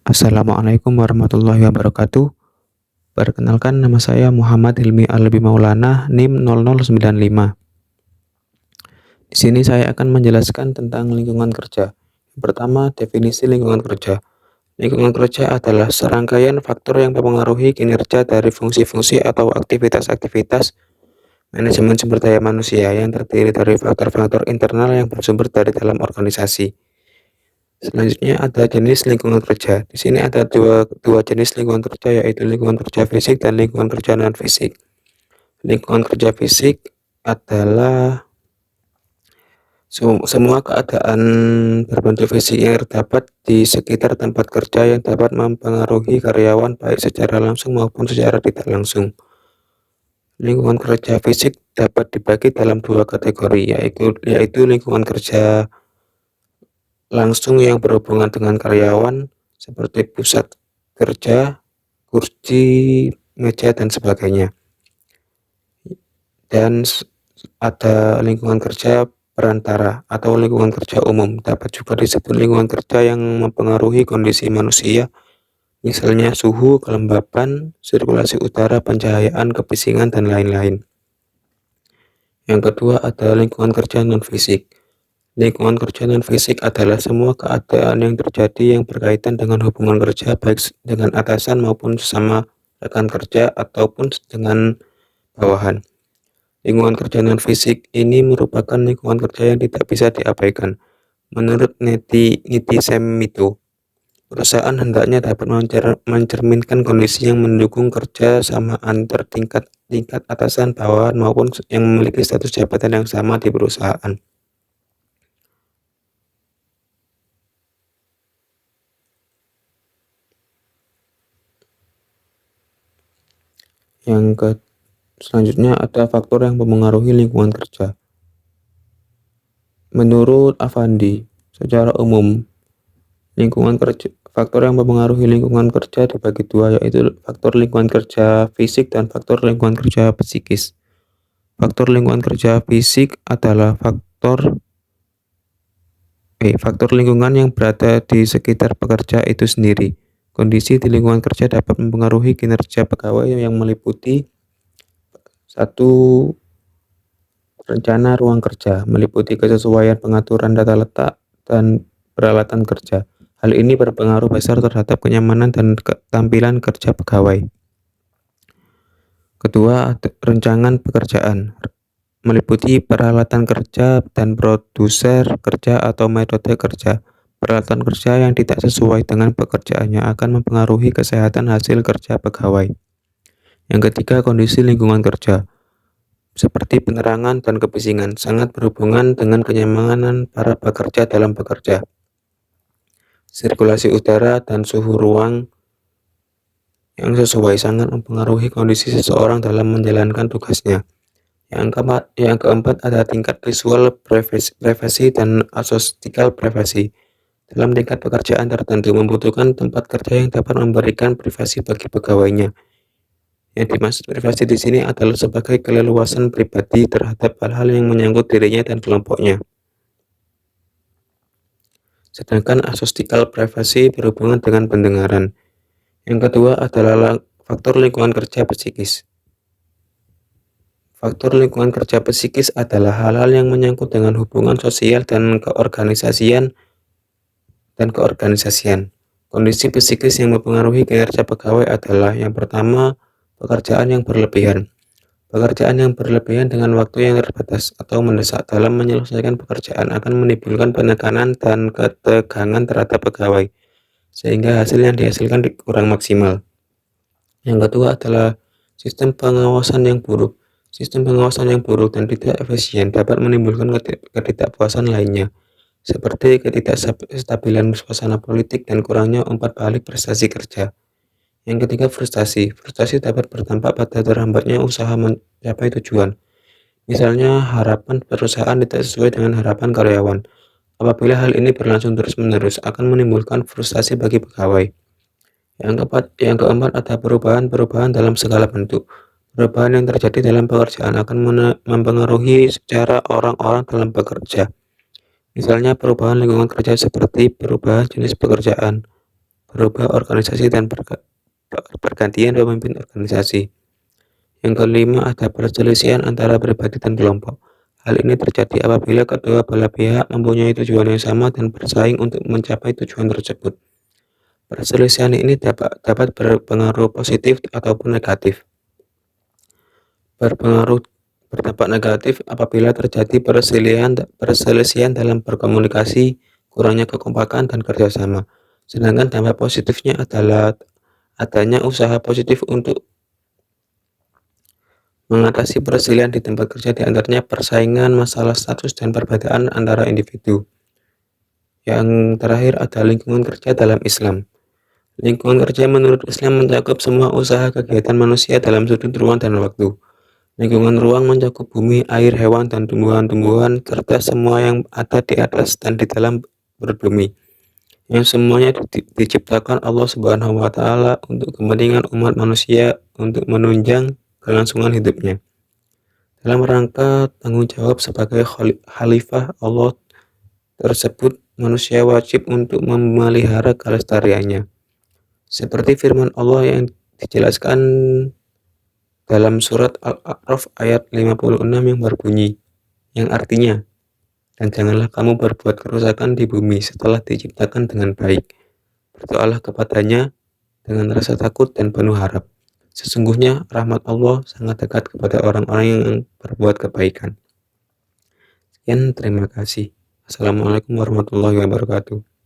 Assalamualaikum warahmatullahi wabarakatuh. Perkenalkan, nama saya Muhammad Hilmi Albi Maulana, NIM 0095. Di sini saya akan menjelaskan tentang lingkungan kerja. Yang pertama, definisi lingkungan kerja. Lingkungan kerja adalah serangkaian faktor yang mempengaruhi kinerja dari fungsi-fungsi atau aktivitas-aktivitas manajemen sumber daya manusia yang terdiri dari faktor-faktor internal yang bersumber dari dalam organisasi. Selanjutnya ada jenis lingkungan kerja. Di sini ada dua jenis lingkungan kerja, yaitu lingkungan kerja fisik dan lingkungan kerja non fisik. Lingkungan kerja fisik adalah semua keadaan berbentuk fisik yang terdapat di sekitar tempat kerja yang dapat mempengaruhi karyawan baik secara langsung maupun secara tidak langsung. Lingkungan kerja fisik dapat dibagi dalam dua kategori, yaitu lingkungan kerja langsung yang berhubungan dengan karyawan seperti pusat kerja, kursi, meja, dan sebagainya. Dan ada lingkungan kerja perantara atau lingkungan kerja umum, dapat juga disebut lingkungan kerja yang mempengaruhi kondisi manusia, misalnya suhu, kelembapan, sirkulasi udara, pencahayaan, kebisingan, dan lain-lain. Yang kedua ada lingkungan kerja non fisik. Lingkungan kerja non fisik adalah semua keadaan yang terjadi yang berkaitan dengan hubungan kerja baik dengan atasan maupun sesama rekan kerja ataupun dengan bawahan. Lingkungan kerja non fisik ini merupakan lingkungan kerja yang tidak bisa diabaikan. Menurut Niti Semito, perusahaan hendaknya dapat mencerminkan kondisi yang mendukung kerja sama antar tingkat atasan, bawahan maupun yang memiliki status jabatan yang sama di perusahaan. Selanjutnya ada faktor yang mempengaruhi lingkungan kerja. Menurut Avandi, secara umum, faktor yang mempengaruhi lingkungan kerja dibagi dua, yaitu faktor lingkungan kerja fisik dan faktor lingkungan kerja psikis. Faktor lingkungan kerja fisik adalah faktor lingkungan yang berada di sekitar pekerja itu sendiri. Kondisi di lingkungan kerja dapat mempengaruhi kinerja pegawai yang meliputi 1. Rencana ruang kerja, meliputi kesesuaian pengaturan data letak dan peralatan kerja. Hal ini berpengaruh besar terhadap kenyamanan dan ketampilan kerja pegawai. Kedua, rencangan pekerjaan, meliputi peralatan kerja dan produser kerja atau metode kerja. Peralatan kerja yang tidak sesuai dengan pekerjaannya akan mempengaruhi kesehatan hasil kerja pegawai. Yang ketiga, kondisi lingkungan kerja, seperti penerangan dan kebisingan, sangat berhubungan dengan kenyamanan para pekerja dalam bekerja. Sirkulasi udara dan suhu ruang yang sesuai sangat mempengaruhi kondisi seseorang dalam menjalankan tugasnya. Yang keempat ada tingkat visual privasi dan akustikal privasi. Dalam tingkat pekerjaan tertentu membutuhkan tempat kerja yang dapat memberikan privasi bagi pegawainya. Yang dimaksud privasi di sini adalah sebagai keleluasan pribadi terhadap hal-hal yang menyangkut dirinya dan kelompoknya. Sedangkan akustikal privasi berhubungan dengan pendengaran. Yang kedua adalah faktor lingkungan kerja psikis. Faktor lingkungan kerja psikis adalah hal-hal yang menyangkut dengan hubungan sosial dan keorganisasian. Kondisi psikis yang mempengaruhi kinerja pegawai adalah yang pertama, pekerjaan yang berlebihan. Pekerjaan yang berlebihan dengan waktu yang terbatas atau mendesak dalam menyelesaikan pekerjaan akan menimbulkan penekanan dan ketegangan terhadap pegawai, sehingga hasil yang dihasilkan kurang maksimal. Yang kedua adalah sistem pengawasan yang buruk. Sistem pengawasan yang buruk dan tidak efisien dapat menimbulkan ketidakpuasan lainnya, seperti ketidakstabilan suasana politik dan kurangnya umpan balik prestasi kerja. Yang ketiga, frustasi. Frustasi dapat berdampak pada terhambatnya usaha mencapai tujuan. Misalnya, harapan perusahaan tidak sesuai dengan harapan karyawan. Apabila hal ini berlangsung terus-menerus, akan menimbulkan frustasi bagi pegawai. Yang keempat ada perubahan dalam segala bentuk. Perubahan yang terjadi dalam pekerjaan akan mempengaruhi secara orang-orang dalam bekerja. Misalnya perubahan lingkungan kerja seperti perubahan jenis pekerjaan, berubah organisasi dan pergantian pemimpin organisasi. Yang kelima, ada perselisihan antara pribadi dan kelompok. Hal ini terjadi apabila kedua belah pihak mempunyai tujuan yang sama dan bersaing untuk mencapai tujuan tersebut. Perselisihan ini dapat berpengaruh positif ataupun negatif. Berdampak negatif apabila terjadi perselisihan dalam berkomunikasi, kurangnya kekompakan dan kerjasama. Sedangkan dampak positifnya adalah adanya usaha positif untuk mengatasi perselisihan di tempat kerja, di antaranya persaingan, masalah status, dan perbedaan antara individu. Yang terakhir ada lingkungan kerja dalam Islam. Lingkungan kerja menurut Islam mencakup semua usaha kegiatan manusia dalam sudut ruang dan waktu. Lingkungan ruang mencakup bumi, air, hewan, dan tumbuhan-tumbuhan, serta semua yang ada di atas dan di dalam perut bumi, yang semuanya diciptakan Allah Subhanahu wa Ta'ala untuk kepentingan umat manusia untuk menunjang kelangsungan hidupnya. Dalam rangka tanggung jawab sebagai khalifah Allah tersebut, manusia wajib untuk memelihara kelestariannya. Seperti firman Allah yang dijelaskan dalam surat Al-A'raf ayat 56 yang berbunyi, yang artinya, dan janganlah kamu berbuat kerusakan di bumi setelah diciptakan dengan baik. Berdoalah kepadanya dengan rasa takut dan penuh harap. Sesungguhnya rahmat Allah sangat dekat kepada orang-orang yang berbuat kebaikan. Sekian, terima kasih. Assalamualaikum warahmatullahi wabarakatuh.